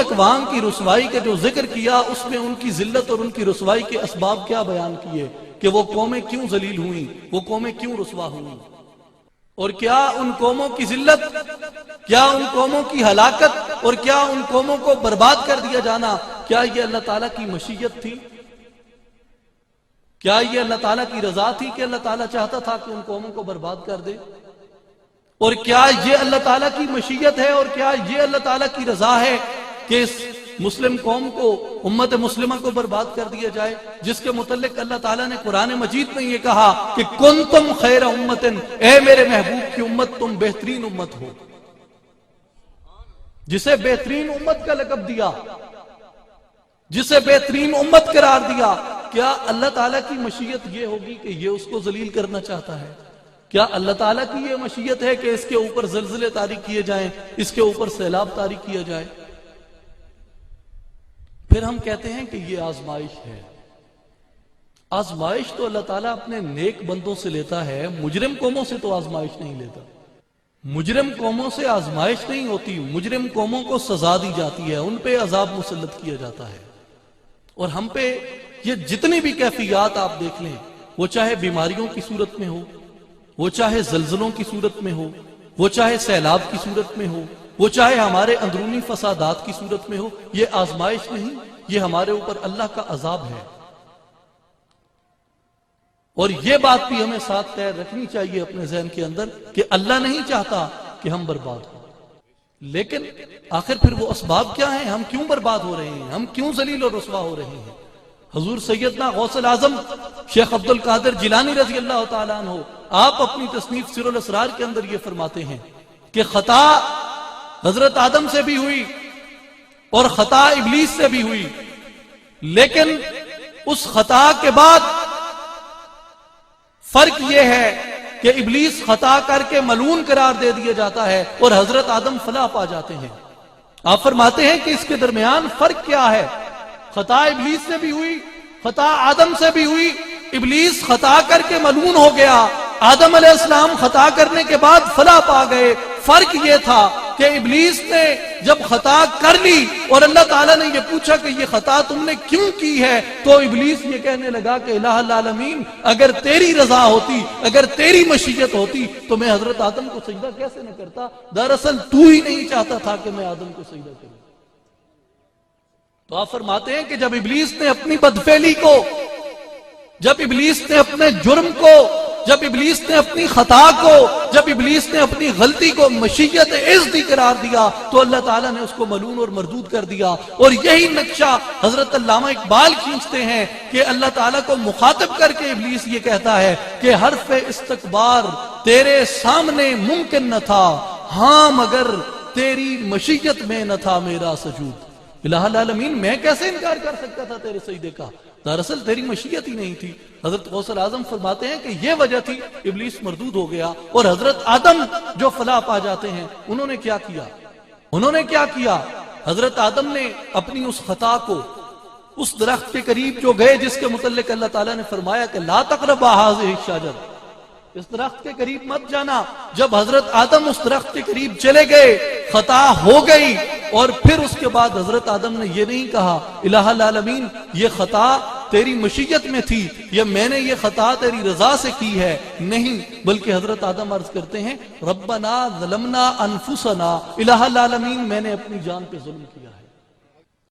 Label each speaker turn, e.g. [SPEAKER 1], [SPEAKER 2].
[SPEAKER 1] اقوام کی رسوائی کا جو ذکر کیا اس میں ان کی ذلت اور ان کی رسوائی کے اسباب کیا بیان کیے کہ وہ قومیں کیوں ذلیل ہوئیں، وہ قومیں کیوں رسوا ہوئیں، اور کیا ان قوموں کی ذلت، کیا ان قوموں کی ہلاکت اور کیا ان قوموں کو برباد کر دیا جانا، کیا یہ اللہ تعالیٰ کی مشیت تھی؟ کیا یہ اللہ تعالیٰ کی رضا تھی کہ اللہ تعالیٰ چاہتا تھا کہ ان قوموں کو برباد کر دے؟ اور کیا یہ اللہ تعالیٰ کی مشیت ہے اور کیا یہ اللہ تعالیٰ کی رضا ہے کہ اس مسلم قوم کو، امت مسلمہ کو برباد کر دیا جائے، جس کے متعلق اللہ تعالیٰ نے قرآن مجید میں یہ کہا کہ کنتم خیر امت، اے میرے محبوب کی امت تم بہترین امت ہو، جسے بہترین امت کا لقب دیا، جسے بہترین امت قرار دیا۔ کیا اللہ تعالیٰ کی مشیت یہ ہوگی کہ یہ اس کو ذلیل کرنا چاہتا ہے؟ کیا اللہ تعالیٰ کی یہ مشیت ہے کہ اس کے اوپر زلزلے طاری کیے جائیں، اس کے اوپر سیلاب طاری کیا جائے؟ پھر ہم کہتے ہیں کہ یہ آزمائش ہے۔ آزمائش تو اللہ تعالیٰ اپنے نیک بندوں سے لیتا ہے، مجرم قوموں سے تو آزمائش نہیں لیتا۔ مجرم قوموں سے آزمائش نہیں ہوتی، مجرم قوموں کو سزا دی جاتی ہے، ان پہ عذاب مسلط کیا جاتا ہے۔ اور ہم پہ یہ جتنی بھی کیفیات آپ دیکھ لیں، وہ چاہے بیماریوں کی صورت میں ہو، وہ چاہے زلزلوں کی صورت میں ہو، وہ چاہے سیلاب کی صورت میں ہو، وہ چاہے ہمارے اندرونی فسادات کی صورت میں ہو، یہ آزمائش نہیں، یہ ہمارے اوپر اللہ کا عذاب ہے۔ اور یہ بات بھی ہمیں ساتھ طے رکھنی چاہیے اپنے ذہن کے اندر کہ اللہ نہیں چاہتا کہ ہم برباد ہوں، لیکن آخر پھر وہ اسباب کیا ہیں؟ ہم کیوں برباد ہو رہے ہیں؟ ہم کیوں ذلیل اور رسوا ہو رہے ہیں؟ حضور سیدنا غوث الاعظم شیخ عبد القادر جیلانی رضی اللہ تعالیٰ عنہ آپ اپنی تصنیف سر الاسرار کے اندر یہ فرماتے ہیں کہ خطا حضرت آدم سے بھی ہوئی اور خطا ابلیس سے بھی ہوئی، لیکن اس خطا کے بعد فرق یہ ہے کہ ابلیس خطا کر کے ملعون قرار دے دیا جاتا ہے اور حضرت آدم فلاح پا جاتے ہیں۔ آپ فرماتے ہیں کہ اس کے درمیان فرق کیا ہے؟ خطا ابلیس سے بھی ہوئی، خطا آدم سے بھی ہوئی، ابلیس خطا کر کے ملعون ہو گیا، آدم علیہ السلام خطا کرنے کے بعد فلاح پا گئے۔ فرق یہ تھا کہ ابلیس نے جب خطا کر لی اور اللہ تعالیٰ نے یہ پوچھا کہ یہ خطا تم نے کیوں کی ہے، تو ابلیس یہ کہنے لگا کہ الہ العالمین اگر تیری رضا ہوتی، اگر تیری مشیت ہوتی تو میں حضرت آدم کو سجدہ کیسے نہ کرتا؟ دراصل تو ہی نہیں چاہتا تھا کہ میں آدم کو سجدہ کروں۔ تو آپ فرماتے ہیں کہ جب ابلیس نے اپنی بدفعلی کو، جب ابلیس نے اپنے جرم کو، جب ابلیس نے اپنی خطا کو، جب ابلیس نے اپنی غلطی کو مشیت عزتی قرار دیا تو اللہ تعالیٰ نے اس کو ملعون اور مردود کر دیا۔ اور یہی نقشہ حضرت علامہ اقبال کھینچتے ہیں کہ اللہ تعالیٰ کو مخاطب کر کے ابلیس یہ کہتا ہے کہ حرف استکبار تیرے سامنے ممکن نہ تھا، ہاں مگر تیری مشیت میں نہ تھا میرا سجود۔ الہ العالمین میں کیسے انکار کر سکتا تھا تیرے سجدے کا؟ دراصل تیری مشیت ہی نہیں تھی۔ حضرت غوث الاعظم فرماتے ہیں کہ یہ وجہ تھی ابلیس مردود ہو گیا، اور حضرت آدم جو فلاح پا جاتے ہیں انہوں نے کیا کیا؟ انہوں نے کیا کیا؟ حضرت آدم نے اپنی اس خطا کو، اس درخت کے قریب جو گئے جس کے متعلق اللہ تعالیٰ نے فرمایا کہ لا تقربا هذه الشجرة، اس درخت کے قریب مت جانا، جب حضرت آدم اس درخت کے قریب چلے گئے خطا ہو گئی، اور پھر اس کے بعد حضرت آدم نے یہ نہیں کہا الہ العالمین یہ خطا تیری مشیت میں تھی یا میں نے یہ خطا تیری رضا سے کی ہے، نہیں، بلکہ حضرت آدم عرض کرتے ہیں ربنا ظلمنا انفسنا، الہ العالمین میں نے اپنی جان پہ ظلم کیا ہے،